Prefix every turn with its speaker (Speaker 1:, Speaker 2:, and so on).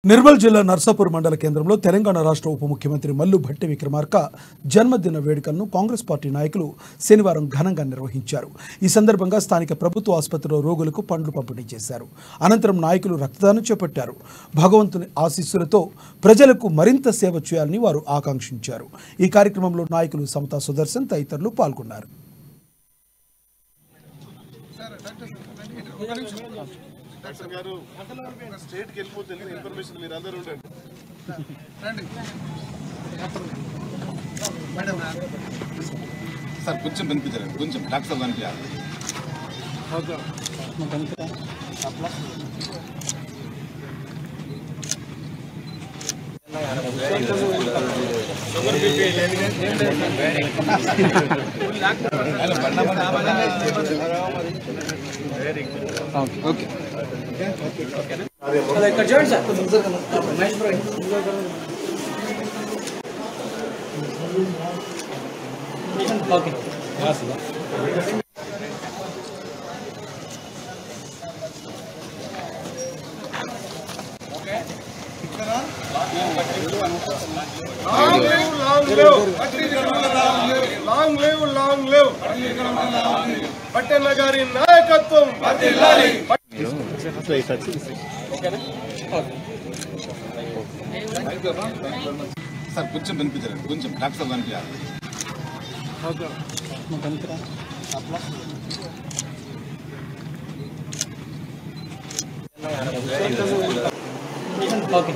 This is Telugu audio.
Speaker 1: నిర్మల్ జిల్లా నర్సాపూర్ మండల కేంద్రంలో తెలంగాణ రాష్ట్ర ఉప ముఖ్యమంత్రి మల్లు భట్టి విక్రమార్క జన్మదిన వేడుకలను కాంగ్రెస్ పార్టీ నాయకులు శనివారం ఘనంగా నిర్వహించారు. ఈ సందర్భంగా స్థానిక ప్రభుత్వ ఆసుపత్రిలో రోగులకు పండ్లు పంపిణీ చేశారు. అనంతరం నాయకులు రక్తదానం చేపట్టారు. భగవంతుని ఆశీస్సులతో ప్రజలకు మరింత సేవ చేయాలని వారు ఆకాంక్షించారు. ఈ కార్యక్రమంలో నాయకులు సమతా సుదర్శన్ తదితరులు పాల్గొన్నారు.
Speaker 2: డాక్టర్ గారు స్టేట్ కి వెళ్ళిపోతే ఇన్ఫర్మేషన్ మీరు అందరూ ఉండండి. సార్ కొంచెం కనిపించారు, కొంచెం డాక్టర్ సార్ కనిపించాలి. ఓకే లాంగ్ లివ్ పట్టణ గారి నాయకత్వం. సార్ కొంచెం కనిపించారు, కొంచెం డాక్టర్ సార్ కనిపించాలి.
Speaker 3: ఓకే